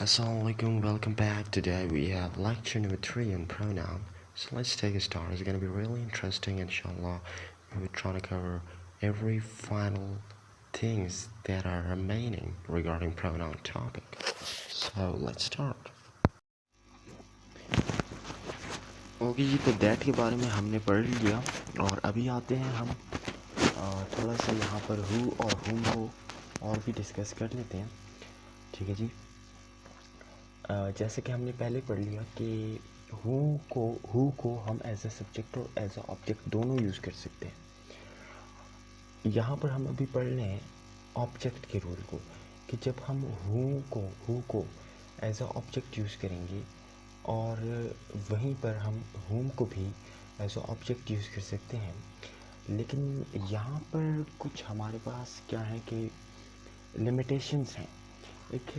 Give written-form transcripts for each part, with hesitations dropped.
Assalamualaikum, welcome back. Today we have lecture number 3 on pronoun. So let's take a start. It's gonna be really interesting, inshallah. We're trying to cover every final things that are remaining regarding pronoun topic. So let's start. Okay जी, तो that के बारे में हमने पढ़ लिया और अभी आते हैं हम थोड़ा सा यहाँ पर हु और हुम को और भी डिस्कस कर लेते हैं। ठीक है जी। जैसे कि हमने पहले पढ़ लिया कि हु को हम एज अ सब्जेक्ट और एज अ ऑब्जेक्ट दोनों यूज़ कर सकते हैं। यहाँ पर हम अभी पढ़ रहे हैं ऑब्जेक्ट के रोल को, कि जब हम who co as a object use करेंगे और वहीं पर हम हुम को भी एज अ ऑब्जेक्ट यूज़ कर सकते हैं। लेकिन यहाँ पर कुछ हमारे पास क्या है कि लिमिटेशंस हैं। एक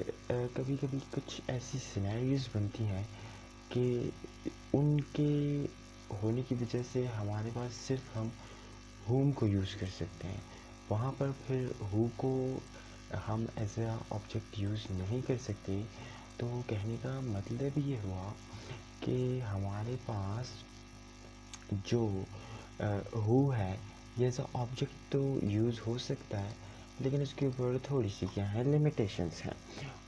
कभी कभी कुछ ऐसी सिनेरियोज बनती हैं कि उनके होने की वजह से हमारे पास सिर्फ हम हुम को यूज़ कर सकते हैं। वहाँ पर फिर हु को हम एज ए ऑब्जेक्ट यूज़ नहीं कर सकते। तो कहने का मतलब ये हुआ कि हमारे पास जो हु है ये एज अ ऑब्जेक्ट तो यूज़ हो सकता है, लेकिन उसके ऊपर थोड़ी सी क्या है लिमिटेशंस हैं।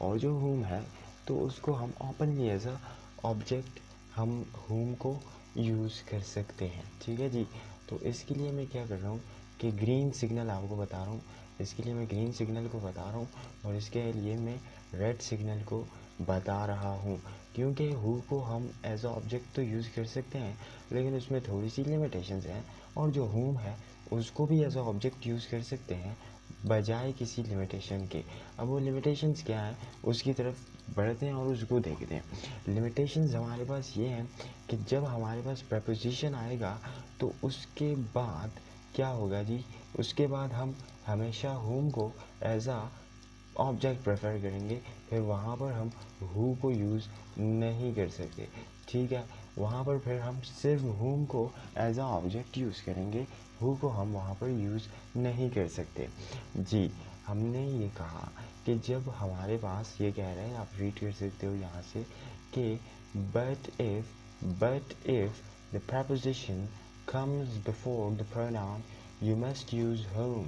और जो हुम है तो उसको हम ओपनली एज अ ऑब्जेक्ट हम हुम को यूज़ कर सकते हैं। ठीक है जी। तो इसके लिए मैं क्या कर रहा हूँ कि ग्रीन सिग्नल आपको बता रहा हूँ। इसके लिए मैं ग्रीन सिग्नल को बता रहा हूँ और इसके लिए मैं रेड सिग्नल को बता रहा हूँ, क्योंकि हु को हम एज अ ऑब्जेक्ट तो यूज़ कर सकते हैं, लेकिन उसमें थोड़ी सी लिमिटेशंस हैं। और जो हुम है उसको भी एज अ ऑब्जेक्ट यूज़ कर सकते हैं बजाय किसी लिमिटेशन के। अब वो लिमिटेशंस क्या है उसकी तरफ बढ़ते हैं और उसको देखते हैं। लिमिटेशंस हमारे पास ये हैं कि जब हमारे पास प्रपोजिशन आएगा तो उसके बाद क्या होगा जी, उसके बाद हम हमेशा हुम को एज आ ऑब्जेक्ट प्रेफर करेंगे। फिर वहाँ पर हम हु को यूज़ नहीं कर सकते। ठीक है, वहाँ पर फिर हम सिर्फ हुम को एज आ ऑब्जेक्ट यूज़ करेंगे, हु को हम वहाँ पर यूज़ नहीं कर सकते। जी, हमने ये कहा कि जब हमारे पास ये कह रहा है, आप रीड कर सकते हो यहाँ से कि but if the preposition comes before the pronoun you must use whom।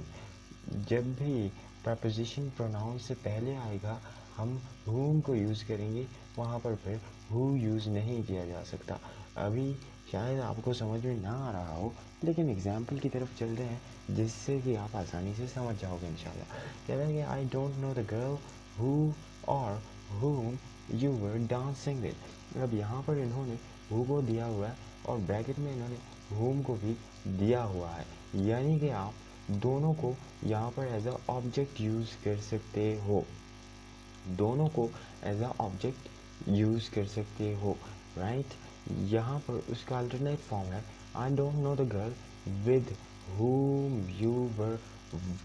जब भी प्रपोजिशन प्रोनाउन से पहले आएगा हम whom को यूज़ करेंगे, वहाँ पर फिर who यूज़ नहीं किया जा सकता। अभी शायद आपको समझ में ना आ रहा हो, लेकिन एग्जाम्पल की तरफ चल रहे हैं जिससे कि आप आसानी से समझ जाओगे इंशाल्लाह। कह रहे हैं कि I don't know the girl who और whom you were dancing with। अब यहाँ पर इन्होंने who को दिया हुआ है और ब्रैकेट में इन्होंने whom को भी दिया हुआ है, यानी कि आप दोनों को यहाँ पर एज अ ऑब्जेक्ट यूज़ कर सकते हो। दोनों को एज अ ऑब्जेक्ट यूज़ कर सकते हो, राइट। यहाँ पर उसका अल्टरनेट फॉर्म है I don't know the girl with whom you were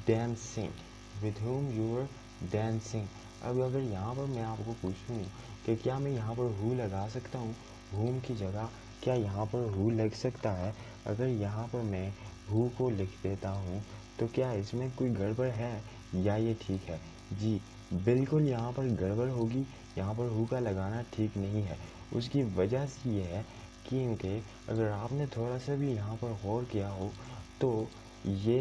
dancing। with whom you were dancing। अब अगर यहाँ पर मैं आपको पूछूँ कि क्या मैं यहाँ पर who लगा सकता हूँ whom की जगह, क्या यहाँ पर who लग सकता है? अगर यहाँ पर मैं who को लिख देता हूँ तो क्या इसमें कोई गड़बड़ है या ये ठीक है? जी बिल्कुल, यहाँ पर गड़बड़ होगी। यहाँ पर हु का लगाना ठीक नहीं है। उसकी वजह से ये है क्योंकि अगर आपने थोड़ा सा भी यहाँ पर गौर किया हो तो ये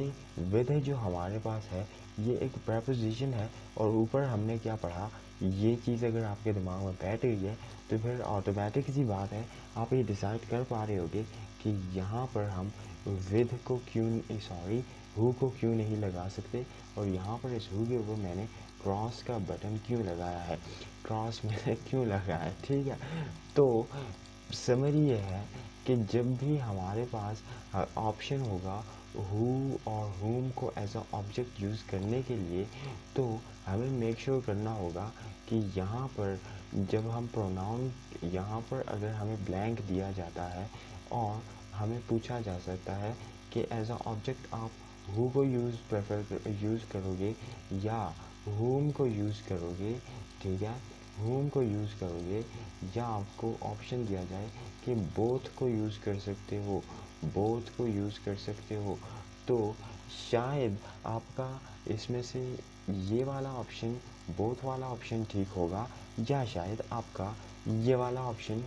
विद जो हमारे पास है ये एक प्रपोजिशन है और ऊपर हमने क्या पढ़ा, ये चीज़ अगर आपके दिमाग में बैठ गई है तो फिर ऑटोमेटिक सी बात है आप ये डिसाइड कर पा रहे होगे कि यहाँ पर हम विद को क्यों सॉरी हु को क्यों नहीं लगा सकते और यहाँ पर इस हु के ऊपर मैंने क्रॉस का बटन क्यों लगाया है, क्रॉस मैंने क्यों लगाया है। ठीक है, तो समरी ये है कि जब भी हमारे पास ऑप्शन होगा हु और हुम को एज अ ऑब्जेक्ट यूज़ करने के लिए, तो हमें मेक श्योर करना होगा कि यहाँ पर जब हम प्रोनाउन यहाँ पर अगर हमें ब्लैंक दिया जाता है और हमें पूछा जा सकता है कि एज अ ऑब्जेक्ट आप हु को यूज़ करोगे या हुम को यूज़ करोगे। ठीक है, हुम को यूज़ करोगे या आपको ऑप्शन दिया जाए कि बोथ को यूज़ कर सकते हो, बोथ को यूज़ कर सकते हो, तो शायद आपका इसमें से ये वाला ऑप्शन बोथ वाला ऑप्शन ठीक होगा या शायद आपका ये वाला ऑप्शन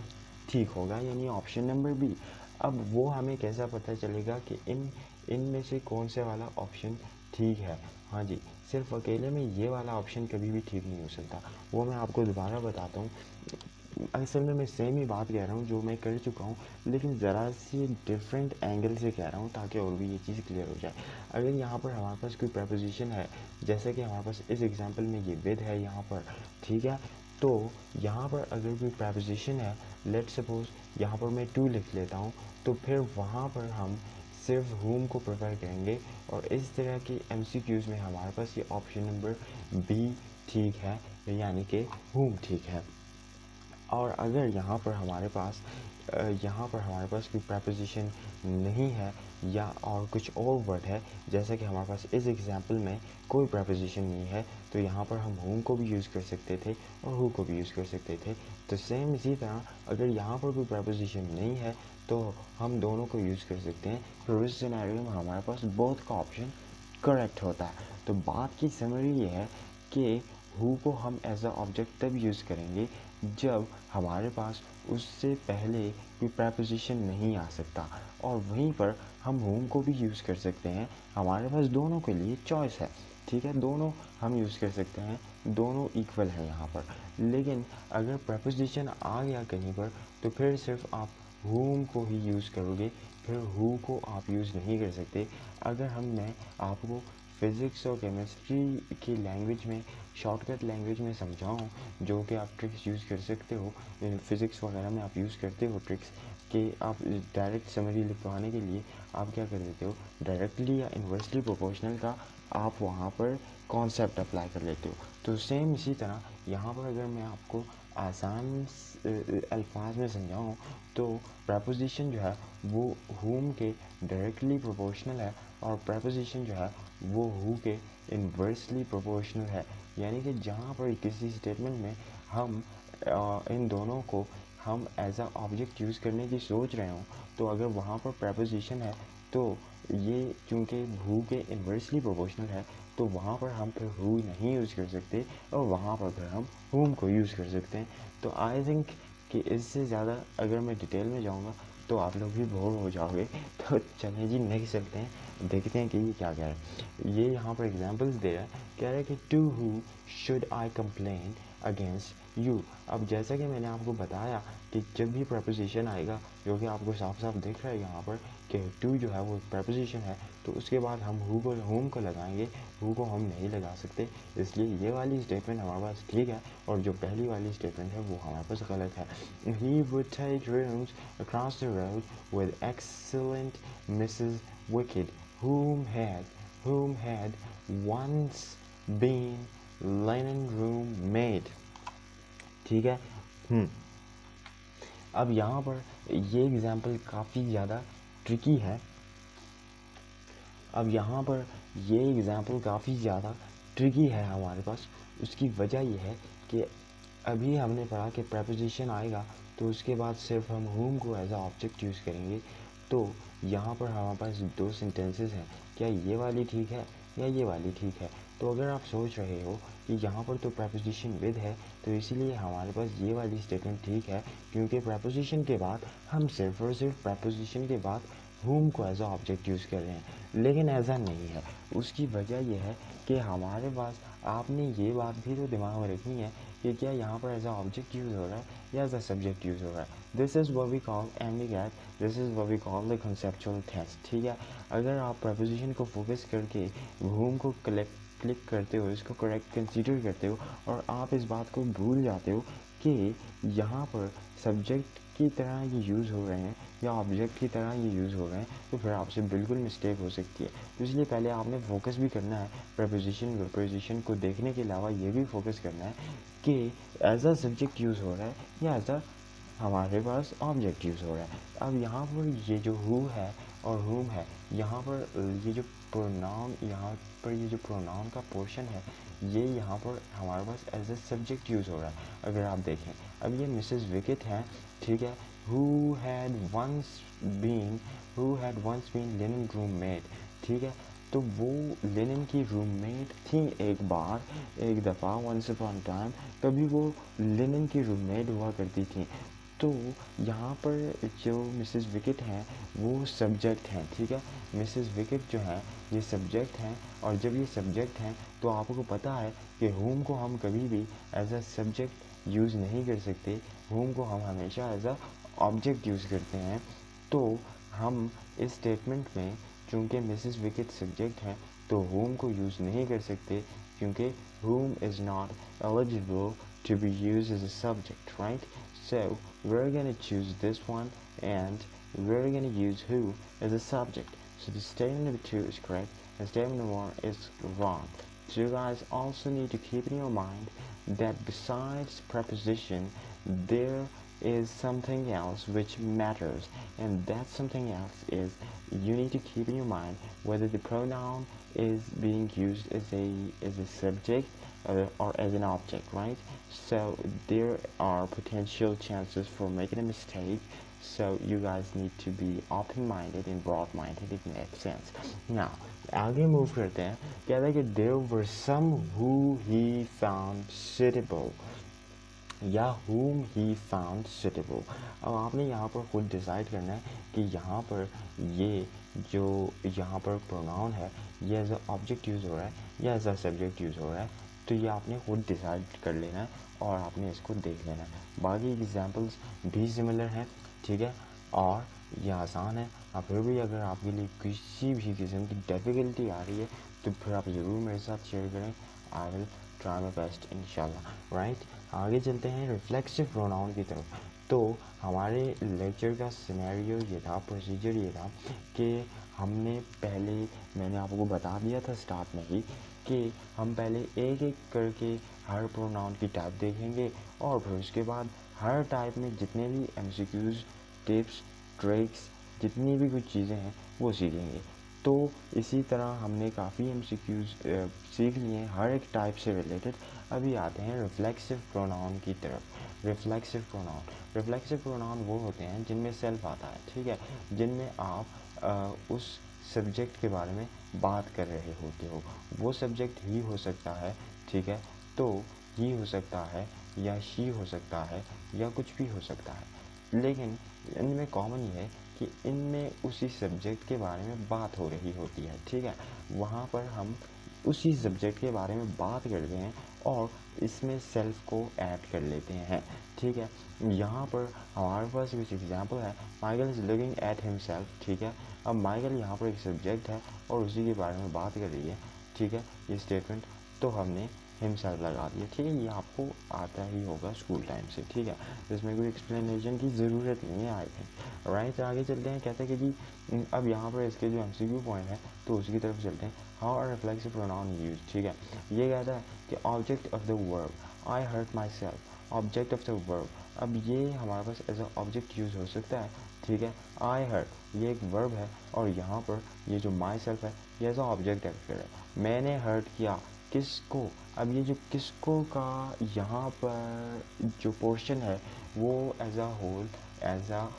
ठीक होगा, यानी ऑप्शन नंबर बी। अब वो हमें कैसा पता चलेगा कि इनमें से कौन से वाला ऑप्शन ठीक है? हाँ जी, सिर्फ अकेले में ये वाला ऑप्शन कभी भी ठीक नहीं हो सकता। वो मैं आपको दोबारा बताता हूँ। असल में मैं सेम ही बात कह रहा हूँ जो मैं कर चुका हूँ, लेकिन ज़रा सी डिफरेंट एंगल से कह रहा हूँ ताकि और भी ये चीज़ क्लियर हो जाए। अगर यहाँ पर हमारे पास कोई प्रपोजिशन है, जैसे कि हमारे पास इस एग्जांपल में ये विद है यहाँ पर, ठीक है, तो यहाँ पर अगर कोई प्रपोजिशन है, लेट सपोज यहाँ पर मैं टू लिख लेता हूँ, तो फिर वहाँ पर हम सिर्फ होम को प्रेफर करेंगे। और इस तरह के एमसीक्यूज़ में हमारे पास ये ऑप्शन नंबर बी ठीक है, यानी कि होम ठीक है। और अगर यहाँ पर हमारे पास कोई प्रपोजिशन नहीं है या और कुछ और वर्ड है, जैसे कि हमारे पास इस एग्जांपल में कोई प्रपोजिशन नहीं है, तो यहाँ पर हम होम को भी यूज़ कर सकते थे और हु को भी यूज़ कर सकते थे। तो सेम इसी तरह अगर यहाँ पर कोई प्रपोजिशन नहीं है तो हम दोनों को यूज़ कर सकते हैं। फिर उस सिनेरियो में हमारे पास बोथ का ऑप्शन करेक्ट होता है। तो बात की समरी ये है कि हु को हम एज अ ऑब्जेक्ट तब यूज़ करेंगे जब हमारे पास उससे पहले कोई प्रपोजिशन नहीं आ सकता, और वहीं पर हम होम को भी यूज़ कर सकते हैं। हमारे पास दोनों के लिए चॉइस है, ठीक है, दोनों हम यूज़ कर सकते हैं, दोनों इक्वल है यहाँ पर। लेकिन अगर प्रपोजिशन आ गया कहीं पर तो फिर सिर्फ आप होम को ही यूज़ करोगे, फिर हु को आप यूज़ नहीं कर सकते। अगर मैं आपको फिज़िक्स और केमिस्ट्री की लैंग्वेज में, शॉर्टकट लैंग्वेज में समझाऊँ, जो कि आप ट्रिक्स यूज़ कर सकते हो, फिज़िक्स वगैरह में आप यूज़ करते हो ट्रिक्स कि आप डायरेक्ट समरी लिखवाने के लिए आप क्या कर देते हो, डायरेक्टली या इन्वर्सली प्रोपोर्शनल का आप वहाँ पर कॉन्सेप्ट अप्लाई कर लेते हो। तो सेम इसी तरह यहाँ पर अगर मैं आपको आसान अल्फाज में समझाऊँ तो प्रपोजिशन जो है वो होम के डायरेक्टली प्रोपोर्शनल है और प्रपोजिशन जो है वो हु के इन्वर्सली प्रोपोर्शनल है। यानी कि जहाँ पर किसी स्टेटमेंट में हम इन दोनों को हम एज अ ऑब्जेक्ट यूज़ करने की सोच रहे हों, तो अगर वहाँ पर प्रपोजिशन है तो ये चूँकि हु के इन्वर्सली प्रोपोर्शनल है, तो वहाँ पर हम फिर हु नहीं यूज़ कर सकते और वहाँ पर फिर हम होम को यूज़ कर सकते हैं। तो आई थिंक कि इससे ज़्यादा अगर मैं डिटेल में जाऊँगा तो आप लोग भी बोर हो जाओगे। तो चलिए जी नेक्स्ट चलते हैं, देखते हैं कि ये क्या कह रहा है। ये यहाँ पर एग्जांपल्स दे रहा है, कह रहा है कि to whom should I complain against you. अब जैसा कि मैंने आपको बताया कि जब भी प्रपोजिशन आएगा, जो कि आपको साफ साफ दिख रहा है यहाँ पर कि टू जो है वो प्रपोजिशन है, तो उसके बाद हम होम को लगाएंगे, हु को हम नहीं लगा सकते। इसलिए ये वाली स्टेटमेंट हमारे पास ठीक है और जो पहली वाली स्टेटमेंट है वो हमारे पास गलत है। He would take rooms across the road with excellent Mrs. Wicked, whom had once been linen room maid। ठीक है। अब यहाँ पर ये एग्जाम्पल काफ़ी ज़्यादा ट्रिकी है। अब यहाँ पर ये एग्ज़ाम्पल काफ़ी ज़्यादा ट्रिकी है हमारे पास। उसकी वजह ये है कि अभी हमने पढ़ा कि प्रपोजिशन आएगा तो उसके बाद सिर्फ हम होम को एज अ ऑब्जेक्ट यूज़ करेंगे। तो यहाँ पर हमारे पास दो सेंटेंसेस हैं, क्या ये वाली ठीक है या ये वाली ठीक है? तो अगर आप सोच रहे हो कि यहाँ पर तो प्रपोजिशन विद है, तो इसीलिए हमारे पास ये वाली स्टेटमेंट ठीक है, क्योंकि प्रपोजिशन के बाद हम सिर्फ और सिर्फ प्रपोजिशन के बाद होम को एज अ ऑब्जेक्ट यूज़ कर रहे हैं। लेकिन ऐसा नहीं है। उसकी वजह यह है कि हमारे पास, आपने ये बात भी तो दिमाग में रखनी है कि क्या यहाँ पर एज अ ऑब्जेक्ट यूज़ हो रहा है या एज अ सब्जेक्ट यूज़ हो रहा है। This is what we call ambiguity, this is what we call the conceptual test. ठीक है, अगर आप प्रपोजिशन को फोकस करके होम को क्लिक करते हो, इसको करेक्ट कंसीडर करते हो और आप इस बात को भूल जाते हो कि यहाँ पर सब्जेक्ट की तरह ये यूज़ हो रहे हैं या ऑब्जेक्ट की तरह ये यूज़ हो रहे हैं, तो फिर आपसे बिल्कुल मिस्टेक हो सकती है। तो इसलिए पहले आपने फोकस भी करना है प्रपोजिशन को देखने के अलावा ये भी फोकस करना है कि एज अ सब्जेक्ट यूज़ हो रहा है या एज अ हमारे पास ऑब्जेक्ट यूज़ हो रहा है। अब यहाँ पर ये जो हु है और हुम है, यहाँ पर ये जो प्रोनाउन का पोर्शन है, ये यहाँ पर हमारे पास एज ए सब्जेक्ट यूज़ हो रहा है। अगर आप देखें, अब ये मिसेस विकेट हैं, ठीक है, who had once been linen room maid, ठीक है। तो वो लेनिन की रूममेट थी एक बार, एक दफ़ा, वंस अपॉन टाइम, कभी वो लेनिन की रूममेट हुआ करती थी। तो यहाँ पर जो मिसेस विकेट हैं वो सब्जेक्ट हैं, ठीक है। मिसेस विकेट जो हैं ये सब्जेक्ट हैं, और जब ये सब्जेक्ट हैं तो आपको पता है कि होम को हम कभी भी एज अ सब्जेक्ट यूज़ नहीं कर सकते, होम को हम हमेशा एज अ ऑब्जेक्ट यूज़ करते हैं। तो हम इस स्टेटमेंट में चूँकि मिसेस विकेट सब्जेक्ट हैं तो होम को यूज़ नहीं कर सकते, क्योंकि home is not eligible to be used as a subject, right? So we're going to choose this one, and we're going to use who as a subject. So the statement number 2 is correct and statement number 1 is wrong. So you guys also need to keep in your mind that besides preposition there is something else which matters, and that something else is you need to keep in your mind whether the pronoun is being used as a subject or as an object, right? So there are potential chances for making a mistake, so you guys need to be open-minded and broad-minded, if it makes sense. Now आगे move करते हैं। कहता है कि there were some who he found suitable या whom he found suitable। अब आपने यहाँ पर खुद डिसाइड करना है कि यहाँ पर ये जो यहाँ पर प्रोनाउन है ये एज अ ऑब्जेक्ट यूज़ हो रहा है या एज अ सब्जेक्ट यूज़ हो रहा है, तो ये आपने खुद डिसाइड कर लेना है और आपने इसको देख लेना है। बाकी एग्जांपल्स भी सिमिलर हैं, ठीक है, और ये आसान है। अब फिर भी अगर आपके लिए किसी भी किस्म की डिफ़िकल्टी आ रही है तो फिर आप ज़रूर मेरे साथ शेयर करें। I will try my best इंशाल्लाह, राइट। आगे चलते हैं रिफ्लेक्सिव प्रोनाउन की तरफ। तो हमारे लेक्चर का सिनेरियो ये था, प्रोसीजर ये था कि हमने पहले, मैंने आपको बता दिया था स्टार्ट में ही कि हम पहले एक एक करके हर प्रोनाउन की टाइप देखेंगे और फिर उसके बाद हर टाइप में जितने भी एमसीक्यूज़, टिप्स, ट्रिक्स, जितनी भी कुछ चीज़ें हैं वो सीखेंगे। तो इसी तरह हमने काफ़ी एमसीक्यूज़ सीख लिए हैं हर एक टाइप से रिलेटेड। अभी आते हैं रिफ्लेक्सिव प्रोनाउन की तरफ। रिफ्लेक्सिव प्रोनाउन वो होते हैं जिनमें सेल्फ आता है, ठीक है, जिनमें आप उस सब्जेक्ट के बारे में बात कर रहे होते हो। वो सब्जेक्ट ही हो सकता है, ठीक है, तो ही हो सकता है या शी हो सकता है या कुछ भी हो सकता है, लेकिन इनमें कॉमन ये है कि इनमें उसी सब्जेक्ट के बारे में बात हो रही होती है, ठीक है। वहाँ पर हम उसी सब्जेक्ट के बारे में बात करते हैं और इसमें सेल्फ को ऐड कर लेते हैं, ठीक है। यहाँ पर हमारे पास कुछ एग्जांपल है। Michael is looking at himself, ठीक है। अब माइकल यहाँ पर एक सब्जेक्ट है और उसी के बारे में बात कर रही है, ठीक है, ये स्टेटमेंट, तो हमने हिमसेल्फ लगा दिया, ठीक है। ये आपको आता ही होगा स्कूल टाइम से, ठीक है, इसमें कोई एक्सप्लेनेशन की ज़रूरत नहीं है आई थिंक, राइट। आगे चलते हैं। कहते हैं कि जी अब यहाँ पर इसके जो एमसीक्यू पॉइंट है तो उसकी तरफ चलते हैं। How are reflexive pronoun use, ठीक है। ये कहता है कि object of the verb, I hurt myself, object of the verb. अब ये हमारे पास एज अ ऑब्जेक्ट यूज़ हो सकता है, ठीक है। आई हर्ट ये एक वर्ब है और यहाँ पर ये जो माई सेल्फ है ये एज अ ऑब्जेक्ट एक्ट कर रहा है। मैंने हर्ट किया किसको। अब ये जो किसको का यहाँ पर जो पोर्शन है वो एज अ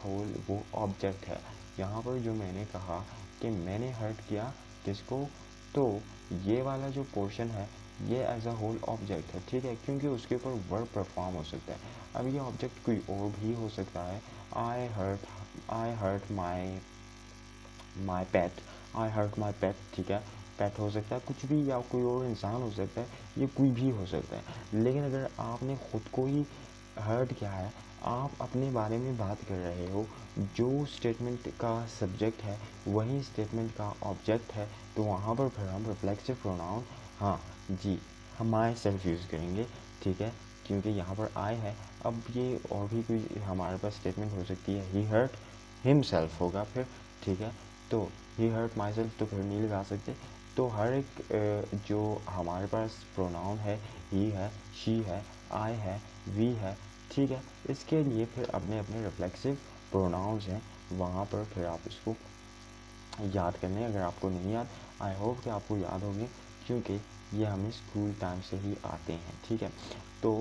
होल वो ऑब्जेक्ट है। यहाँ पर जो मैंने कहा कि मैंने हर्ट किया किसको, तो ये वाला जो पोर्शन है ये एज अ होल ऑब्जेक्ट है, ठीक है, क्योंकि उसके ऊपर वर्ब परफॉर्म हो सकता है। अब ये ऑब्जेक्ट कोई और भी हो सकता है। आई हर्ट माई पेट, आई हर्ट माई पेट, ठीक है, पेट हो सकता है कुछ भी, या कोई और इंसान हो सकता है, ये कोई भी हो सकता है। लेकिन अगर आपने ख़ुद को ही हर्ट किया है, आप अपने बारे में बात कर रहे हो, जो स्टेटमेंट का सब्जेक्ट है वही स्टेटमेंट का ऑब्जेक्ट है, तो वहाँ पर फिर हम रिफ्लेक्सिव प्रोनाउन, हाँ जी, हम माई सेल्फ यूज़ करेंगे, ठीक है, क्योंकि यहाँ पर आई है। अब ये और भी कोई हमारे पास स्टेटमेंट हो सकती है, ही हर्ट हिमसेल्फ होगा फिर, ठीक है, तो ही हर्ट माई सेल्फ तो फिर नहीं लगा सकते। तो हर एक जो हमारे पास प्रोनाउन है, ही है, शी है, आई है, वी है, ठीक है, इसके लिए फिर अपने अपने रिफ्लेक्सिव प्रोनाउंस हैं, वहाँ पर फिर आप इसको याद करने। अगर आपको नहीं याद, आई होप कि आपको याद होंगे, क्योंकि ये हमें स्कूल टाइम से ही आते हैं, ठीक है। तो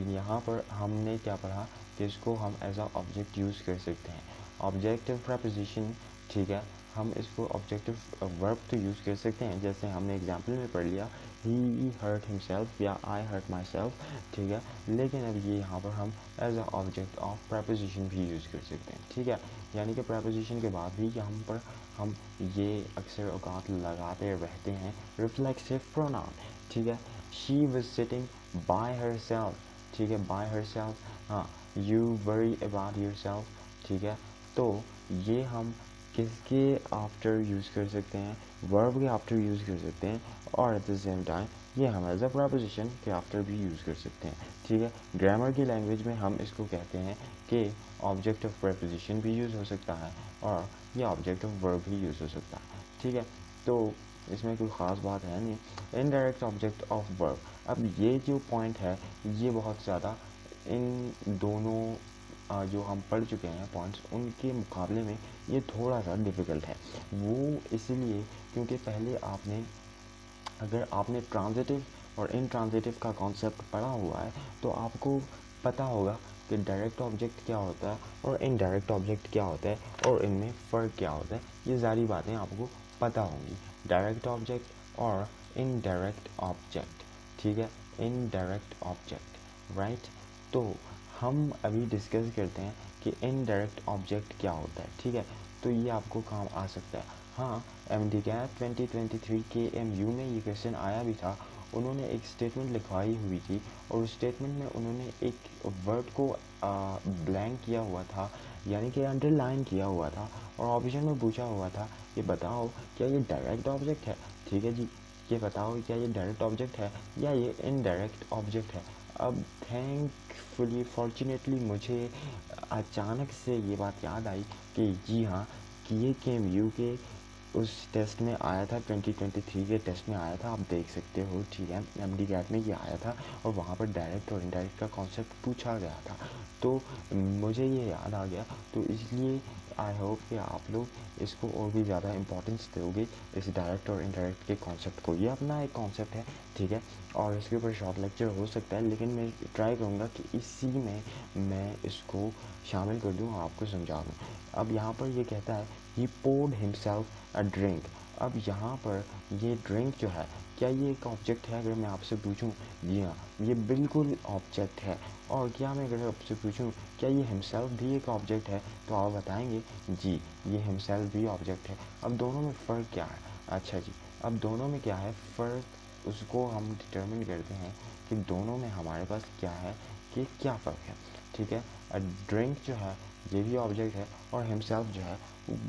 यहाँ पर हमने क्या पढ़ा कि इसको हम एज अ ऑब्जेक्ट यूज़ कर सकते हैं। ऑब्जेक्टिव प्रपोजिशन ठीक है, हम इसको ऑब्जेक्टिव वर्ब तो यूज़ कर सकते हैं, जैसे हमने एग्जांपल में पढ़ लिया ही हर्ट हिमसेल्फ या आई हर्ट माई सेल्फ, ठीक है। लेकिन अब ये यहाँ पर हम as a object of preposition भी यूज़ कर सकते हैं, ठीक है। यानी कि प्रपोजिशन के बाद भी यहाँ पर हम ये अक्सर औकात लगाते रहते हैं रिफ्लेक्सिव प्रोनाउन, ठीक है। She was sitting bye her self, ठीक है, बाय हर सेल्फ, हाँ, you worry about your self, ठीक है। तो ये हम किसके आफ्टर यूज़ कर सकते हैं, वर्ब के आफ्टर यूज़ कर सकते हैं, और एट द सेम टाइम ये हम एज अ प्रपोजिशन के आफ्टर भी यूज़ कर सकते हैं, ठीक है। ग्रामर की लैंग्वेज में हम इसको कहते हैं कि ऑब्जेक्ट ऑफ प्रपोजिशन भी यूज़ हो सकता है और ये ऑब्जेक्ट ऑफ वर्ब भी यूज़ हो सकता है, ठीक है। तो इसमें कोई ख़ास बात है नहीं। इनडायरेक्ट ऑब्जेक्ट ऑफ वर्ब, अब ये जो पॉइंट है ये बहुत ज़्यादा इन दोनों जो हम पढ़ चुके हैं पॉइंट्स, उनके मुकाबले में ये थोड़ा सा डिफ़िकल्ट है। वो इसलिए क्योंकि पहले आपने, अगर आपने ट्रांजिटिव और इनट्रांजिटिव का कॉन्सेप्ट पढ़ा हुआ है तो आपको पता होगा कि डायरेक्ट ऑब्जेक्ट क्या होता है और इनडायरेक्ट ऑब्जेक्ट क्या होता है और इनमें फ़र्क क्या होता है, ये सारी बातें आपको पता होंगी। डायरेक्ट ऑब्जेक्ट और इनडायरेक्ट ऑब्जेक्ट, ठीक है, इनडायरेक्ट ऑब्जेक्ट, राइट। तो हम अभी डिस्कस करते हैं कि इनडायरेक्ट ऑब्जेक्ट क्या होता है, ठीक है। तो ये आपको काम आ सकता है। हाँ, MDCAT 2023 के MU में ये क्वेश्चन आया भी था। उन्होंने एक स्टेटमेंट लिखवाई हुई थी और उस स्टेटमेंट में उन्होंने एक वर्ड को ब्लैंक किया हुआ था, यानी कि अंडरलाइन किया हुआ था, और ऑप्शन में पूछा हुआ था कि बताओ क्या ये डायरेक्ट ऑब्जेक्ट है, ठीक है जी, ये बताओ क्या ये डायरेक्ट ऑब्जेक्ट है या ये इनडायरेक्ट ऑब्जेक्ट है। अब थैंकफुली फॉर्चुनेटली मुझे अचानक से ये बात याद आई कि जी हाँ, कि ये KMU के उस टेस्ट में आया था, 2023 के टेस्ट में आया था, आप देख सकते हो, ठीक है। MDCAT में ये आया था और वहाँ पर डायरेक्ट और इनडायरेक्ट का कॉन्सेप्ट पूछा गया था, तो मुझे ये याद आ गया। तो इसलिए आई होप कि आप लोग इसको और भी ज़्यादा इंपॉर्टेंस दोगे, इस डायरेक्ट और इनडायरेक्ट के कॉन्सेप्ट को। ये अपना एक कॉन्सेप्ट है, ठीक है, और इसके ऊपर शॉर्ट लेक्चर हो सकता है, लेकिन मैं ट्राई करूँगा कि इसी में मैं इसको शामिल कर दूँ, आपको समझा दूँ। अब यहाँ पर ये कहता है ही poured himself a drink। अब यहाँ पर ये ड्रिंक जो है, क्या ये एक ऑब्जेक्ट है? अगर मैं आपसे पूछूं, जी हाँ, ये बिल्कुल ऑब्जेक्ट है। और क्या मैं अगर आपसे पूछूं क्या ये हिमसेल्फ भी एक ऑब्जेक्ट है, तो आप बताएंगे जी ये हिमसेल्फ भी ऑब्जेक्ट है। अब दोनों में फ़र्क क्या है? अच्छा जी, अब दोनों में क्या है फ़र्क, उसको हम डिटर्मिन करते हैं कि दोनों में हमारे पास क्या है, कि क्या फ़र्क है, ठीक है। ड्रिंक जो है ये भी ऑब्जेक्ट है और हिमसेल्फ जो है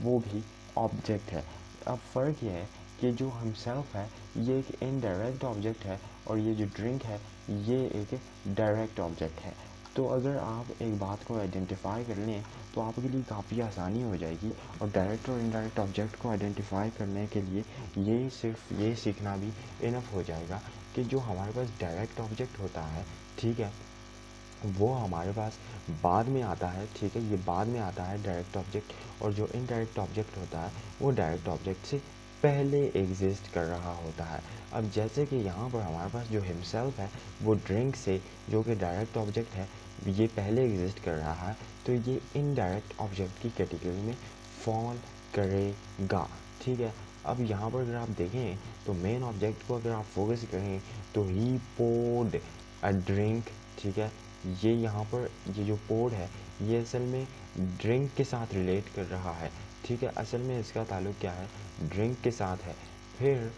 वो भी ऑब्जेक्ट है। अब फ़र्क ये है कि जो हिमसेल्फ है ये एक इनडायरेक्ट ऑब्जेक्ट है और ये जो ड्रिंक है ये एक डायरेक्ट ऑब्जेक्ट है। तो अगर आप एक बात को आइडेंटिफाई कर लें तो आपके लिए काफ़ी आसानी हो जाएगी, और डायरेक्ट और इनडायरेक्ट ऑब्जेक्ट को आइडेंटिफाई करने के लिए ये सिर्फ ये सीखना भी इनफ हो जाएगा कि जो हमारे पास डायरेक्ट ऑब्जेक्ट होता है, ठीक है, वो हमारे पास बाद में आता है, ठीक है, ये बाद में आता है डायरेक्ट ऑब्जेक्ट, और जो इनडायरेक्ट ऑब्जेक्ट होता है वो डायरेक्ट ऑब्जेक्ट से पहले एग्जिस्ट कर रहा होता है। अब जैसे कि यहाँ पर हमारे पास जो हिमसेल्फ है वो ड्रिंक से, जो कि डायरेक्ट ऑब्जेक्ट है, ये पहले एग्जिस्ट कर रहा है, तो ये इनडायरेक्ट ऑब्जेक्ट की कैटेगरी में फॉल करेगा, ठीक है। अब यहाँ पर अगर आप देखें तो मेन ऑब्जेक्ट को अगर आप फोकस करें तो ही पोर्ड अ ड्रिंक, ठीक है, ये यहाँ पर ये जो पोर्ड है ये असल में ड्रिंक के साथ रिलेट कर रहा है, ठीक है, असल में इसका ताल्लुक क्या है, ड्रिंक के साथ है। फिर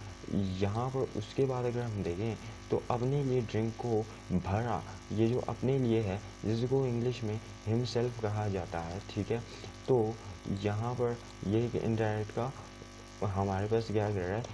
यहाँ पर उसके बाद अगर हम देखें तो अपने लिए ड्रिंक को भरा, ये जो अपने लिए है जिसको इंग्लिश में हिमसेल्फ कहा जाता है, ठीक है। तो यहाँ पर ये इनडायरेक्ट का हमारे पास क्या कर रहा है,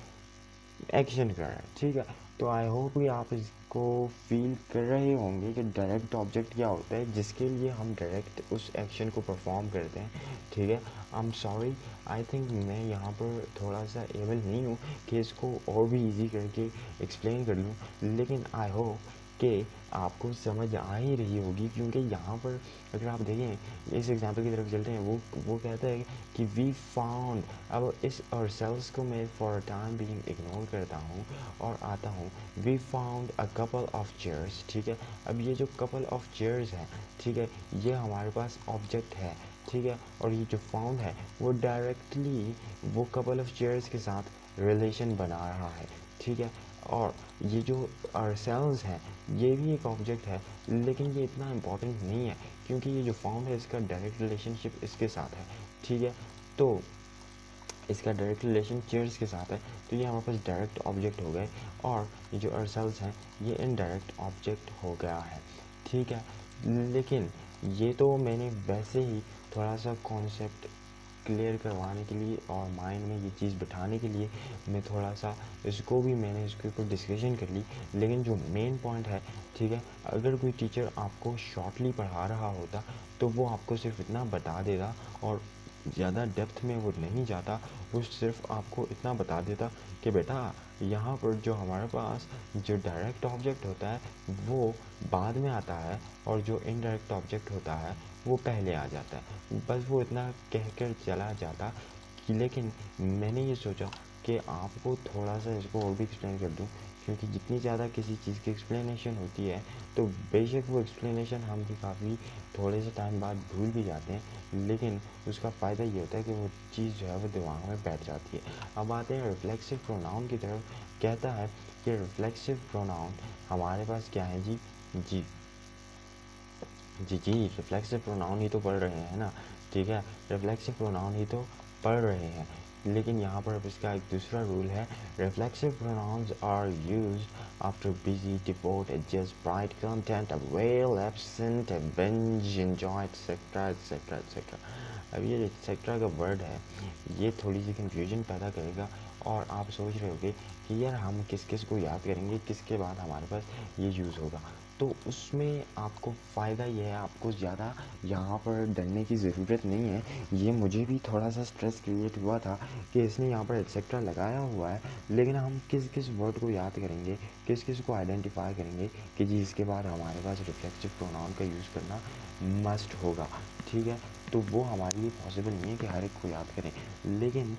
एक्शन कर रहा है, ठीक है। तो आई होप कि आप इसको फील कर रहे होंगे कि डायरेक्ट ऑब्जेक्ट क्या होता है जिसके लिए हम डायरेक्ट उस एक्शन को परफॉर्म करते हैं, ठीक है। I am sorry, I think मैं यहाँ पर थोड़ा सा एबल नहीं हूँ कि इसको और भी इजी करके एक्सप्लेन कर लूँ, लेकिन आई होप कि आपको समझ आ ही रही होगी, क्योंकि यहाँ पर अगर आप देखें इस एग्जांपल की तरफ चलते हैं, वो कहता है कि वी फाउंड, अब इस और सेल्स को मैं फॉर टाइम बीइंग इग्नोर करता हूँ और आता हूँ we found a couple of chairs, ठीक है। अब ये जो कपल ऑफ चेयर्स हैं, ठीक है, ये हमारे पास ऑब्जेक्ट है, ठीक है। और ये जो फाउंड है वो डायरेक्टली वो कपल ऑफ चेयर्स के साथ रिलेशन बना रहा है, ठीक है। और ये जो ourselves है ये भी एक ऑब्जेक्ट है, लेकिन ये इतना इम्पोर्टेंट नहीं है क्योंकि ये जो फाउंड है इसका डायरेक्ट रिलेशनशिप इसके साथ है, ठीक है। तो इसका डायरेक्ट रिलेशन चेयर्स के साथ है, तो ये हमारे पास डायरेक्ट ऑब्जेक्ट हो गए, और ये जो ourselves हैं ये इनडायरेक्ट ऑब्जेक्ट हो गया है, ठीक है। लेकिन ये तो मैंने वैसे ही थोड़ा सा कॉन्सेप्ट क्लियर करवाने के लिए और माइंड में ये चीज़ बिठाने के लिए मैं थोड़ा सा इसको भी मैंने इसके ऊपर डिस्कशन कर ली, लेकिन जो मेन पॉइंट है, ठीक है, अगर कोई टीचर आपको शॉर्टली पढ़ा रहा होता तो वो आपको सिर्फ इतना बता देगा और ज़्यादा डेप्थ में वो नहीं जाता, वो सिर्फ आपको इतना बता देता कि बेटा यहाँ पर जो हमारे पास जो डायरेक्ट ऑब्जेक्ट होता है वो बाद में आता है और जो इनडायरेक्ट ऑब्जेक्ट होता है वो पहले आ जाता है, बस वो इतना कहकर चला जाता। लेकिन मैंने ये सोचा कि आपको थोड़ा सा इसको और भी एक्सप्लेन कर दूं, क्योंकि जितनी ज़्यादा किसी चीज़ की एक्सप्लेनेशन होती है तो बेशक वो एक्सप्लेनेशन हम भी काफ़ी थोड़े से टाइम बाद भूल भी जाते हैं, लेकिन उसका फ़ायदा ये होता है कि वो चीज़ जो है वो दिमाग में बैठ जाती है। अब आते हैं रिफ्लेक्सिव प्रोनाउन की तरफ। कहता है कि रिफ्लेक्सिव प्रोनाउन हमारे पास क्या है जी जी जी जी रिफ्लेक्सिव प्रोनाउन ही तो पढ़ रहे हैं ना, ठीक है, रिफ्लेक्सिव प्रोनाउन ही तो पढ़ रहे हैं। लेकिन यहाँ पर अब इसका एक दूसरा रूल है, reflexive pronouns are used after busy devote adjust bright content avail absent avenge enjoy etcetera etcetera etcetera. अब ये एक्सेट्रा का वर्ड है, ये थोड़ी सी कंफ्यूजन पैदा करेगा और आप सोच रहे होगे कि यार हम किस किस को याद करेंगे, किसके बाद हमारे पास ये यूज़ होगा। तो उसमें आपको फ़ायदा ये है, आपको ज़्यादा यहाँ पर डरने की ज़रूरत नहीं है। ये मुझे भी थोड़ा सा स्ट्रेस क्रिएट हुआ था कि इसने यहाँ पर एक्सेट्रा लगाया हुआ है, लेकिन हम किस किस वर्ड को याद करेंगे, किस किस को आइडेंटिफाई करेंगे कि जी इसके बाद हमारे पास रिफ्लेक्सिव प्रोनाउन का यूज़ करना मस्ट होगा, ठीक है। तो वो हमारे लिए पॉसिबल नहीं है कि हर एक को याद करें, लेकिन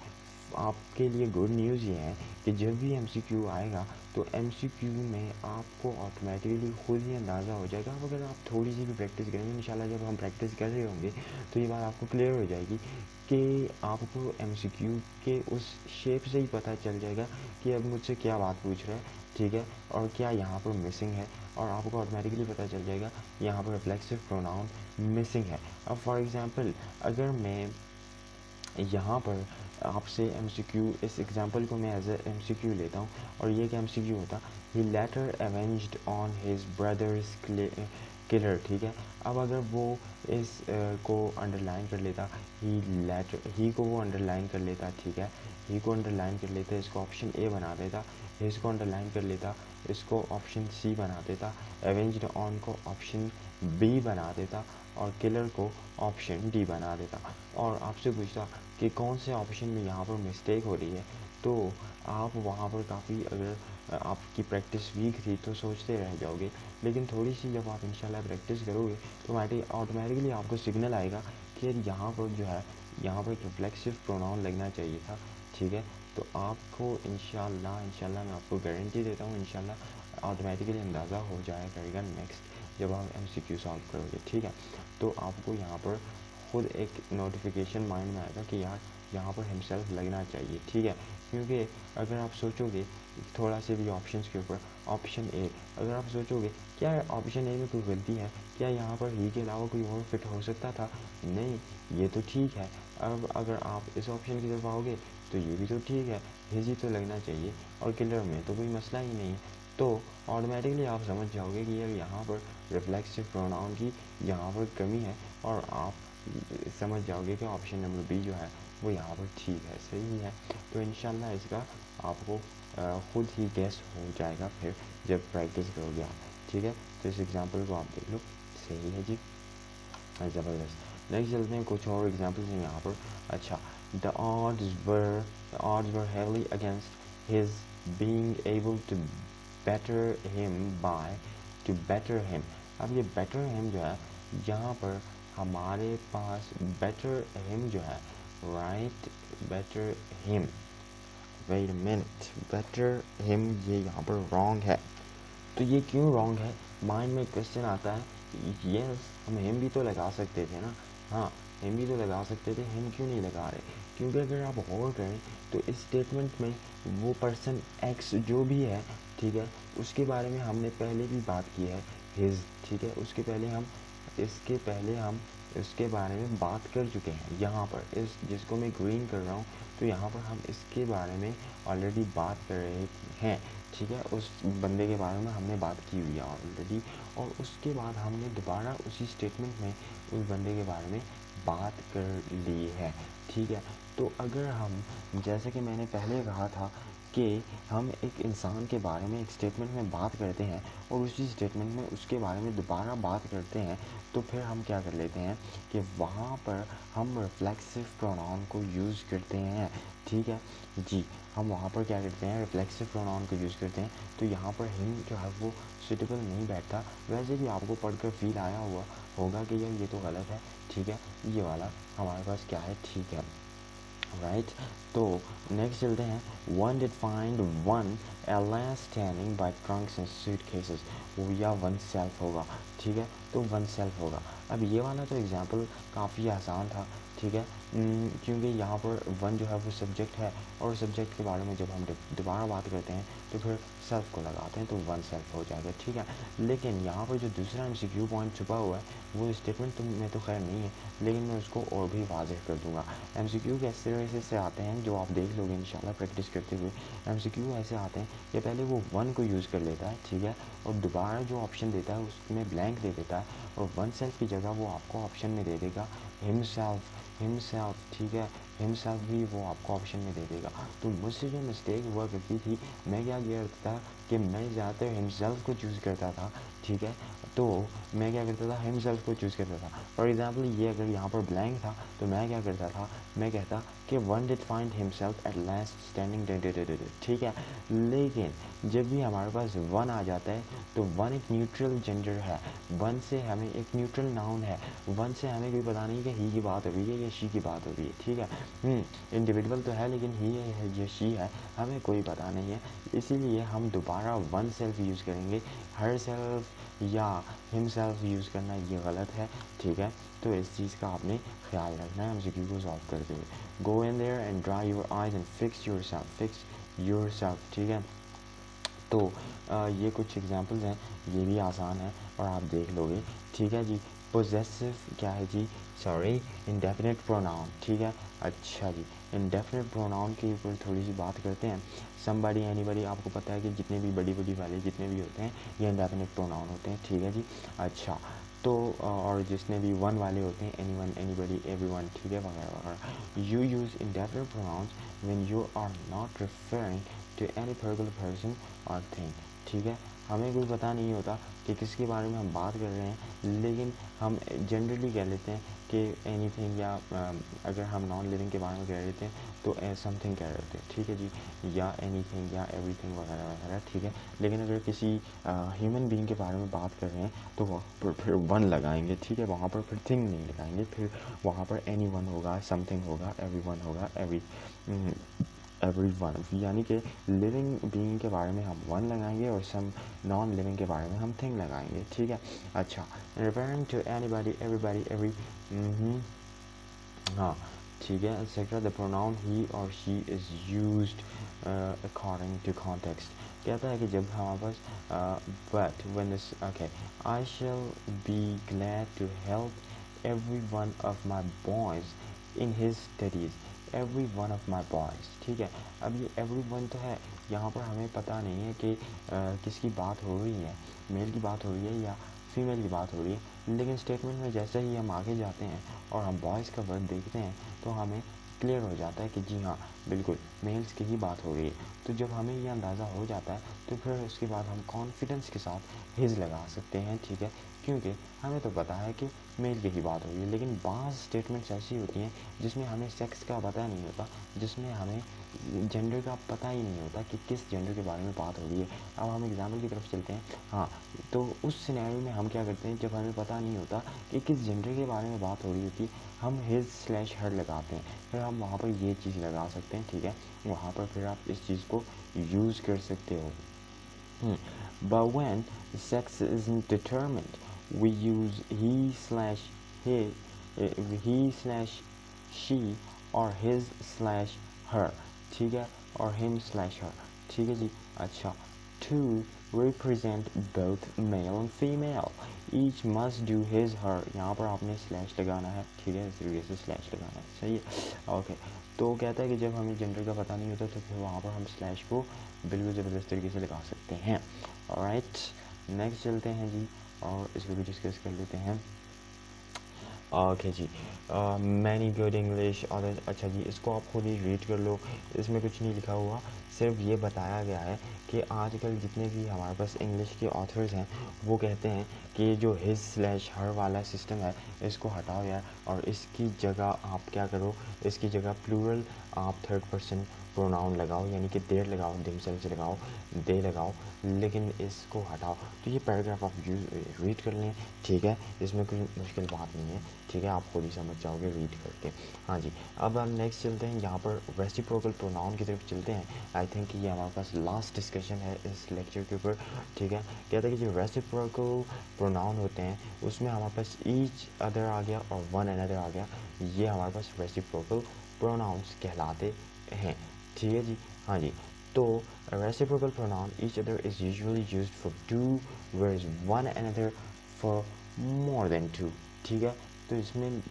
आपके लिए गुड न्यूज़ ये है कि जब भी MCQ आएगा तो MCQ में आपको ऑटोमेटिकली खुद ही अंदाज़ा हो जाएगा। अब अगर आप थोड़ी सी भी प्रैक्टिस करेंगे, इंशाल्लाह जब हम प्रैक्टिस कर रहे होंगे तो ये बात आपको क्लियर हो जाएगी कि आपको MCQ के उस शेप से ही पता चल जाएगा कि अब मुझसे क्या बात पूछ रहा है, ठीक है, और क्या यहाँ पर मिसिंग है, और आपको ऑटोमेटिकली पता चल जाएगा यहाँ पर रिफ्लेक्सिव प्रोनाउन मिसिंग है। अब फॉर एग्ज़ाम्पल अगर मैं यहाँ पर आपसे MCQ, इस एग्जांपल को मैं एज ए MCQ लेता हूँ और ये क्या MCQ होता, he later avenged on his brother's killer, ठीक है। अब अगर वो इस को अंडरलाइन कर लेता, ही को वो अंडरलाइन कर लेता, ठीक है, ही को अंडरलाइन कर लेता, इसको ऑप्शन ए बना देता, इसको अंडरलाइन कर लेता, इसको ऑप्शन सी बना देता, अवेंज्ड ऑन को ऑप्शन बी बना देता और किलर को ऑप्शन डी बना देता, और आपसे पूछता कि कौन से ऑप्शन में यहाँ पर मिस्टेक हो रही है, तो आप वहाँ पर काफ़ी, अगर आपकी प्रैक्टिस वीक थी तो सोचते रह जाओगे, लेकिन थोड़ी सी जब आप इंशाल्लाह प्रैक्टिस करोगे तो ऑटोमेटिकली आपको सिग्नल आएगा कि यहाँ पर जो है यहाँ पर रिफ्लेक्सिव प्रोनाउन लगना चाहिए था, ठीक है। तो आपको इंशाल्लाह मैं आपको गारंटी देता हूँ, इंशाल्लाह ऑटोमेटिकली अंदाज़ा हो जाया करेगा नेक्स्ट जब आप MCQ सॉल्व करोगे, ठीक है। तो आपको यहाँ पर खुद एक नोटिफिकेशन माइंड में आएगा कि यार यहाँ पर हिमसेल्फ लगना चाहिए, ठीक है। क्योंकि अगर आप सोचोगे थोड़ा से भी ऑप्शंस के ऊपर, ऑप्शन ए, अगर आप सोचोगे क्या ऑप्शन ए में कोई गलती है, क्या यहाँ पर ही के अलावा कोई और फिट हो सकता था, नहीं, ये तो ठीक है। अब अगर आप इस ऑप्शन की तरफ आओगे तो ये भी तो ठीक है, हिज ही तो लगना चाहिए, और किलर में तो कोई मसला ही नहीं है। तो ऑटोमेटिकली आप समझ जाओगे कि यार यहाँ पर रिफ्लेक्सिव प्रोनाउन की यहाँ पर कमी है, और आप समझ जाओगे कि ऑप्शन नंबर बी जो है वो यहाँ पर ठीक है, सही है। तो इंशाल्लाह इसका आपको खुद ही गेस हो जाएगा फिर जब प्रैक्टिस करोगे आप, ठीक है। तो इस एग्जांपल को आप देख लो, सही है जी, ज़बरदस्त। नेक्स्ट चलते हैं, कुछ और एग्जांपल्स हैं यहाँ पर। अच्छा, the odds were heavily against his being able to better him। अब ये better him जो है, यहाँ पर हमारे पास better him जो है, right, better him, wait a minute, better him ये यहाँ पर wrong है। तो ये क्यों रॉन्ग है, माइंड में क्वेश्चन आता है, यस हम हिम भी तो लगा सकते थे ना, हाँ हिम ही तो लगा सकते थे, हिम क्यों नहीं लगा रहे? क्योंकि अगर आप गौर करें तो इस स्टेटमेंट में वो पर्सन एक्स जो भी है, ठीक है, उसके बारे में हमने पहले भी बात की है, हिज, ठीक है, इसके पहले हम इसके बारे में बात कर चुके हैं। यहाँ पर इस जिसको मैं ग्रीन कर रहा हूँ, तो यहाँ पर हम इसके बारे में ऑलरेडी बात कर रहे हैं, ठीक है, उस बंदे के बारे में हमने बात की हुई है ऑलरेडी, और उसके बाद हमने दोबारा उसी स्टेटमेंट में उस बंदे के बारे में बात कर ली है, ठीक है। तो अगर हम, जैसे कि मैंने पहले कहा था कि हम एक इंसान के बारे में एक स्टेटमेंट में बात करते हैं और उसी स्टेटमेंट में उसके बारे में दोबारा बात करते हैं, तो फिर हम क्या कर लेते हैं कि वहाँ पर हम रिफ्लेक्सिव प्रोनाउन को यूज़ करते हैं, ठीक है जी। हम वहाँ पर क्या करते हैं, रिफ्लेक्सिव प्रोनाउन को यूज़ करते हैं। तो यहाँ पर हिम जो है वो सुटेबल नहीं बैठता। वैसे भी आपको पढ़कर फील आया हुआ होगा कि यार ये तो गलत है, ठीक है, ये वाला हमारे पास क्या है, ठीक है, राइट। तो नेक्स्ट चलते हैं, one did find one alas standing bye Trunks and suitcases, वो या वन सेल्फ होगा, ठीक है, तो वन सेल्फ होगा। अब ये वाला तो एग्जांपल काफ़ी आसान था, ठीक है, क्योंकि यहाँ पर वन जो है वो सब्जेक्ट है, और सब्जेक्ट के बारे में जब हम दोबारा बात करते हैं तो फिर सेल्फ को लगाते हैं, तो वन सेल्फ हो जाएगा, ठीक है। लेकिन यहाँ पर जो दूसरा MCQ पॉइंट छुपा हुआ है वो स्टेटमेंट तो में तो खैर नहीं है, लेकिन मैं उसको और भी वाज़ेह कर दूंगा। MCQ कैसे वैसे से आते हैं जो आप देख लोगे इंशाल्लाह प्रैक्टिस करते हुए। MCQ ऐसे आते हैं कि पहले वो वन को यूज़ कर लेता है, ठीक है, और दोबारा जो ऑप्शन देता है उसमें ब्लैंक दे देता है, और वन सेल्फ की जगह वो आपको ऑप्शन में दे देगा हिमसेल्फ, ठीक है, हिमसेल्फ भी वो आपको ऑप्शन में दे देगा। तो मुझसे जो मिस्टेक हुआ करती थी, मैं क्या किया करता था कि मैं ज़्यादातर हिमसेल्फ को चूज़ करता था, ठीक है, तो मैं क्या करता था, हिमसेल्फ को चूज़ करता था। फॉर एग्जांपल ये अगर यहाँ पर ब्लैंक था तो मैं क्या करता था, मैं कहता कि one did find himself at last standing, ठीक है। लेकिन जब भी हमारे पास वन आ जाता है तो वन एक न्यूट्रल जेंडर है, वन से हमें एक न्यूट्रल नाउन है, वन से हमें कोई पता नहीं कि ही की बात हो रही है या शी की बात हो रही है, ठीक है, इंडिविजुअल तो है लेकिन ही है या शी है हमें कोई पता नहीं है, इसीलिए हम दोबारा वन सेल्फ यूज़ करेंगे। हर सेल्फ या हिम सेल्फ यूज़ करना ये गलत है, ठीक है, तो इस चीज़ का आपने ख्याल रखना है MCQ को सॉल्व करते हुए। Go in there and dry your eyes and fix yourself, ठीक है। तो ये कुछ एग्जांपल्स हैं, ये भी आसान है और आप देख लोगे, ठीक है जी। पोजेसिव क्या है जी, सॉरी, इंडेफिनिट प्रोनाउन, ठीक है, अच्छा जी, इंडेफिनिट प्रोनाउन के ऊपर थोड़ी सी बात करते हैं। समबडी, एनीबडी, आपको पता है कि जितने भी बड़ी वाले जितने भी होते हैं ये इंडेफिनिट प्रोनाउन होते हैं, ठीक है जी। अच्छा, तो और जितने भी वन वाले होते हैं, एनीवन, एनीबडी, एवरीवन, ठीक है, वगैरह वगैरह। You use indefinite pronouns when you are not referring to any particular person और थिंग, ठीक है। हमें कोई पता नहीं होता कि किसके बारे में हम बात कर रहे हैं, लेकिन हम जनरली कह लेते हैं कि एनीथिंग, या अगर हम नॉन लिविंग के बारे में कह रहे थे तो समथिंग कह रहे थे, ठीक है जी, या एनीथिंग या एवरीथिंग वगैरह वगैरह, ठीक है। लेकिन अगर किसी ह्यूमन बीइंग के बारे में बात कर रहे हैं तो वहाँ पर फिर वन लगाएंगे, ठीक है, वहाँ पर फिर थिंग नहीं लगाएंगे, फिर वहाँ पर एनी वन होगा, समथिंग होगा, एवरी वन होगा, एवरी वन, यानी कि लिविंग बीइंग के बारे में हम वन लगाएंगे और सम नॉन लिविंग के बारे में हम थिंग लगाएंगे, ठीक है। अच्छा, referring to anybody, everybody, every, हाँ, ठीक है, एक्सेट्रा, द प्रोनाउन ही और she is used according to context. कहता है कि जब हमारे पास but when this, okay, I shall be glad to help every one of my boys in his studies, every one of my boys, ठीक है। अब ये एवरी वन तो है, यहाँ पर हमें पता नहीं है कि किसकी बात हो रही है, मेल की बात हो रही है या फीमेल की बात हो रही है, लेकिन स्टेटमेंट में जैसे ही हम आगे जाते हैं और हम बॉयज़ का वर्ड देखते हैं तो हमें क्लियर हो जाता है कि जी हाँ, बिल्कुल मेल्स की ही बात हो रही है। तो जब हमें ये अंदाज़ा हो जाता है तो फिर उसके बाद हम कॉन्फिडेंस के साथ हिज लगा सकते हैं, ठीक है, क्योंकि हमें तो पता है कि मेल की ही बात हो रही है। लेकिन बाज़ स्टेटमेंट्स ऐसी होती हैं जिसमें हमें सेक्स का पता नहीं होता, जिसमें हमें जेंडर का पता ही नहीं होता कि किस जेंडर के बारे में बात हो रही है। अब हम एग्जाम्पल की तरफ चलते हैं, हाँ, तो उस सिनेरियो में हम क्या करते हैं, जब हमें पता नहीं होता कि किस जेंडर के बारे में बात हो रही होती है, हम हिज/हर लगाते हैं, फिर हम वहाँ पर ये चीज़ लगा सकते हैं, ठीक है, वहाँ पर फिर आप इस चीज़ को यूज़ कर सकते हो। But when sex isn't determined, we use he/his he slash she और हिज स्लैश हर, ठीक है, और हिम स्लैश हर, ठीक है जी। अच्छा, to represent both male and female, each must do his her, यहाँ पर आपने स्लैश लगाना है, ठीक है, इस तरीके से स्लैश लगाना है, सही है। ओके, तो कहता है कि जब हमें जेंडर का पता नहीं होता तो फिर वहाँ पर हम स्लैश को बिल्कुल ज़बरदस्त तरीके से लगा सकते हैं। ऑलराइट, नेक्स्ट चलते हैं जी और इसको भी डिस्कस कर लेते हैं। ओके जी, मैनी गुड इंग्लिश और अच्छा जी, इसको आप खुद ही रीड कर लो, इसमें कुछ नहीं लिखा हुआ, सिर्फ ये बताया गया है कि आजकल जितने भी हमारे पास इंग्लिश के ऑथर्स हैं वो कहते हैं कि जो हिज स्लैश हर वाला सिस्टम है इसको हटाओ यार, और इसकी जगह आप क्या करो, इसकी जगह प्लूरल आप थर्ड पर्सन प्रोनाउन लगाओ, यानी कि देर लगाओ, दिमसेल्स लगाओ, दे लगाओ, लेकिन इसको हटाओ। तो ये पैराग्राफ आप रीड कर लें, ठीक है, इसमें कोई मुश्किल बात नहीं है, ठीक है, आप खुद ही समझ जाओगे रीड करके। हाँ जी, अब हम नेक्स्ट चलते हैं, यहाँ पर रेसिप्रोकल प्रोनाउन की तरफ चलते हैं। आई थिंक ये हमारे पास लास्ट डिस्कशन है इस लेक्चर के ऊपर, ठीक है। कहते हैं कि जो रेसिप्रोकल प्रोनाउन होते हैं उसमें हमारे पास ईच अदर आ गया और वन अनदर आ गया, ये हमारे पास रेसिप्रोकल प्रोनाउंस कहलाते हैं, ठीक है जी। हाँ जी, तो reciprocal pronoun each other is usually used for two, whereas one another for more than two, ठीक है। तो इसमें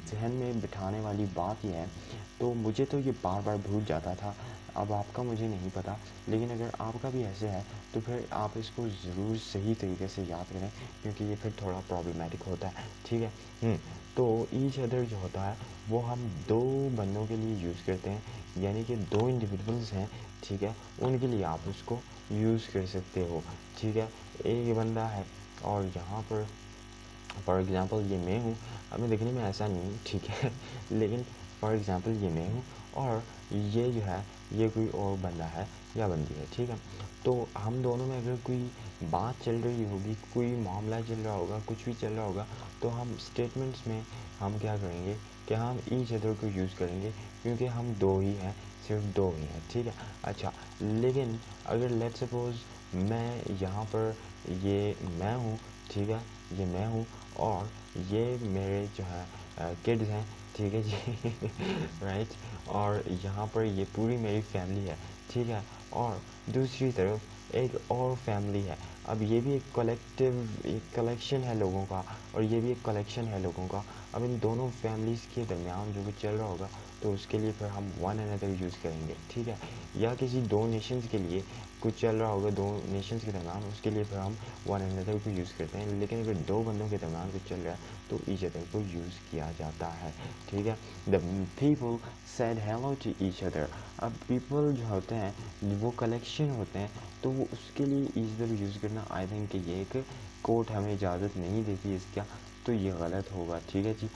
जहन में बिठाने वाली बात यह है, तो मुझे तो ये बार बार भूल जाता था, अब आपका मुझे नहीं पता, लेकिन अगर आपका भी ऐसे है तो फिर आप इसको ज़रूर सही तरीके से याद करें, क्योंकि ये फिर थोड़ा प्रॉब्लमेटिक होता है, ठीक है। तो ईच अदर जो होता है वो हम दो बंदों के लिए यूज़ करते हैं, यानी कि दो इंडिविजुअल्स हैं, ठीक है, उनके लिए आप उसको यूज़ कर सकते हो, ठीक है। एक बंदा है और यहाँ पर फॉर एग्ज़ाम्पल ये मैं हूँ, हमें देखने में ऐसा नहीं है, ठीक है, लेकिन फॉर एग्ज़ाम्पल ये मैं हूँ और ये जो है ये कोई और बंदा है या बंदी है, ठीक है। तो हम दोनों में अगर कोई बात चल रही होगी, कोई मामला चल रहा होगा, कुछ भी चल रहा होगा, तो हम स्टेटमेंट्स में हम क्या करेंगे कि हम ईच अदर को यूज़ करेंगे, क्योंकि हम दो ही हैं, सिर्फ दो ही हैं, ठीक है। अच्छा, लेकिन अगर लेट्स सपोज मैं यहाँ पर ये मैं हूँ, ठीक है, ये मैं हूँ और ये मेरे जो है किड्स हैं, ठीक है जी, राइट, और यहाँ पर ये पूरी मेरी फैमिली है, ठीक है, और दूसरी तरफ एक और फैमिली है। अब ये भी एक कलेक्शन है लोगों का और ये भी एक कलेक्शन है लोगों का। अब इन दोनों फैमिलीज़ के दरमियान जो कुछ चल रहा होगा तो उसके लिए फिर हम वन अनदर यूज़ करेंगे, ठीक है। या किसी दो नेशंस के लिए कुछ चल रहा होगा दो नेशंस के दरमियान, उसके लिए फिर हम वन अनदर को यूज़ करते हैं। लेकिन अगर दो बंदों के दरमियान कुछ चल रहा है तो ईच अदर को यूज़ किया जाता है, ठीक है। The people said hello to each other. अब पीपल जो होते हैं वो कलेक्शन होते हैं, तो वो उसके लिए ईच अदर यूज़ करना आई थिंक कि ये एक कोर्ट हमें इजाज़त नहीं देती इसका, तो ये गलत होगा, ठीक है जी।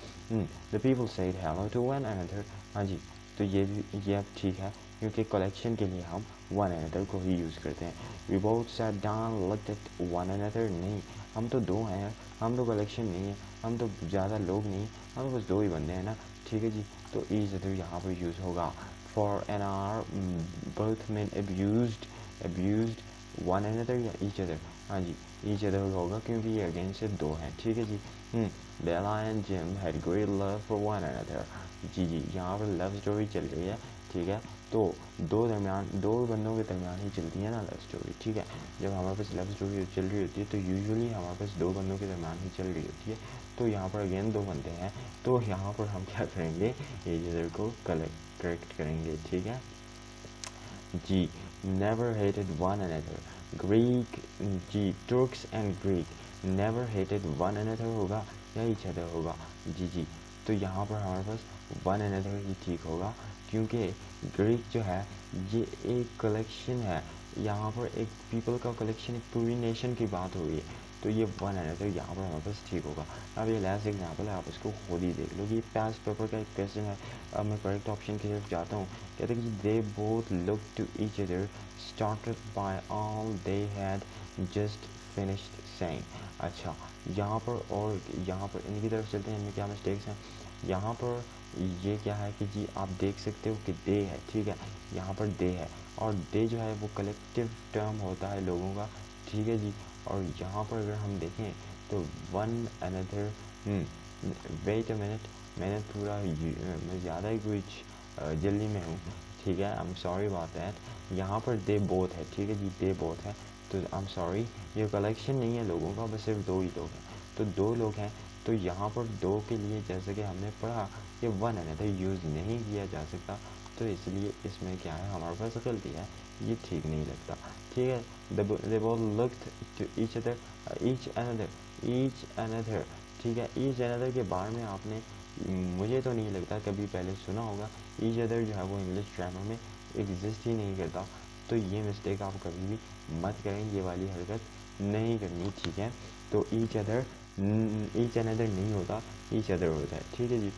The people said hello to one another, हाँ जी, तो ये अब ठीक है, क्योंकि कलेक्शन के लिए हम वन अनदर को ही यूज़ करते हैं। We both sat down looked at one another, नहीं, हम तो दो हैं यार, हम तो कलेक्शन नहीं है, हम तो ज़्यादा लोग नहीं, हम बस दो ही बंदे हैं ना, ठीक है जी। तो ईच अदर यहाँ पर यूज़ होगा। For an are both men abused one another या ईच अदर, हाँ जी, ईच अदर होगा क्योंकि ये अगेंस्ट से दो हैं, ठीक है जी। Bella and Jim had great love for one another, जी जी, यहाँ पर लव स्टोरी चल रही है, ठीक है। तो दो बंदों के दरमियान ही चलती है ना लव स्टोरी, ठीक है। जब हमारे पास लव स्टोरी चल रही होती है तो यूजुअली हमारे पास दो बंदों के दरमियान ही चल रही होती है। तो यहाँ पर अगेन दो बंदे हैं, तो यहाँ पर हम क्या करेंगे, एक अदर को करेक्ट करेंगे, ठीक है जी। Never hated one another, Greek जी, Turks and Greek never hated one another होगा या ईच अदर होगा, जी जी। तो यहाँ पर हमारे पास वन अनदर ही ठीक होगा, क्योंकि ग्रीक जो है ये एक कलेक्शन है, यहाँ पर एक पीपल का कलेक्शन, एक पूरी नेशन की बात हो रही है, तो ये वन अनदर यहाँ पर हमारे पास ठीक होगा। अब ये लास्ट एग्जाम्पल है, आप इसको खुद ही देख लो, ये पास्ट पेपर का एक क्वेश्चन है। अब मैं करेक्ट ऑप्शन की तरफ जाता हूँ। कहते हैं कि they both look to each other started by all they had just finished saying. अच्छा, यहाँ पर और यहाँ पर इनकी तरफ चलते हैं, इनमें क्या मिस्टेक्स हैं। यहाँ पर ये क्या है कि जी आप देख सकते हो कि दे है, ठीक है, यहाँ पर दे है, और दे जो है वो कलेक्टिव टर्म होता है लोगों का, ठीक है जी। और यहाँ पर अगर हम देखें तो one another, wait a minute, मैंने पूरा मैं ज़्यादा ही कुछ जल्दी में हूँ, ठीक है। I am sorry about that. यहाँ पर दे बोथ है, ठीक है जी, दे बोथ है, तो आई एम सॉरी। ये कलेक्शन नहीं है लोगों का, बस सिर्फ 2 ही लोग हैं, तो 2 लोग हैं। तो यहाँ पर 2 के लिए जैसे कि हमने पढ़ा कि वन अनदर यूज़ नहीं किया जा सकता, तो इसलिए इसमें क्या है, हमारे पास गलती है, ये ठीक नहीं लगता, ठीक है। They both looked to each other, each another, ठीक है। ईच अनदर के बारे में आपने, मुझे तो नहीं लगता कभी पहले सुना होगा। ईच अदर जो है वो इंग्लिश ग्रामर में एग्जिस्ट ही नहीं करता, तो ये मिस्टेक आप कभी भी मत करें, ये वाली हरकत नहीं करनी, ठीक है। तो ईच अनदर नहीं होता, ईच अदर होता है, ठीक है जी।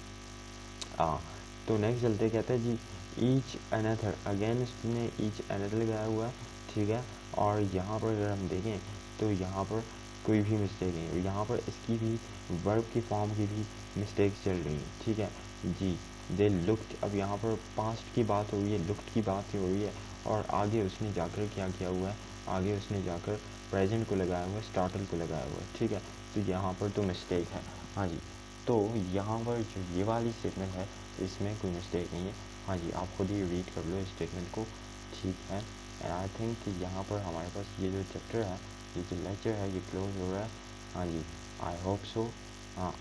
हाँ, तो नेक्स्ट चलते, कहते हैं जी ईच अनदर, अगेन इसने ईच अनदर लगाया हुआ है, ठीक है। और यहाँ पर अगर हम देखें तो यहाँ पर कोई भी मिस्टेक नहीं है, यहाँ पर इसकी भी वर्ब की फॉर्म की भी मिस्टेक्स चल रही हैं, ठीक है जी। दे लुक्ड, अब यहाँ पर पास्ट की बात हो रही है, लुक्ड की बात हो रही है, और आगे उसने जाकर क्या किया हुआ है, आगे उसने जाकर प्रेजेंट को लगाया हुआ है, स्टार्टल को लगाया हुआ है, ठीक है। तो यहाँ पर तो मिस्टेक है, हाँ जी। तो यहाँ पर जो ये वाली स्टेटमेंट है इसमें कोई मिस्टेक नहीं है, हाँ जी, आप खुद ही रीड कर लो इस स्टेटमेंट को, ठीक है। एंड आई थिंक कि यहाँ पर हमारे पास ये जो चैप्टर है, ये जो लेक्चर है, ये क्लोज हो रहा है, हाँ जी, आई होप सो। हाँ,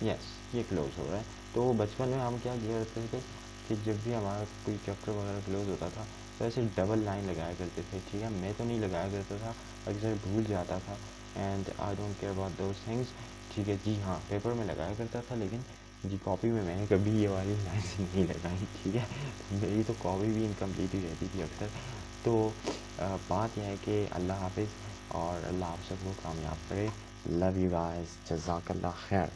यस, ये क्लोज हो रहा है। तो बचपन में हम क्या किया करते थे कि जब भी हमारा कोई चैप्टर वगैरह क्लोज होता था तो ऐसे डबल लाइन लगाया करते थे, ठीक है। मैं तो नहीं लगाया करता था, अक्सर भूल जाता था, and I don't care about those things, ठीक है जी। हाँ, पेपर में लगाया करता था, लेकिन जी कॉपी में मैंने कभी ये वाली लाइन नहीं लगाई, ठीक है। मेरी तो कॉपी भी इनकम्प्लीट ही रहती थी अक्सर। तो बात यह है कि अल्लाह हाफिज़, और अल्लाह आप सबको कामयाब करे। लव यू गाइस, जज़ाकल्लाह खैर।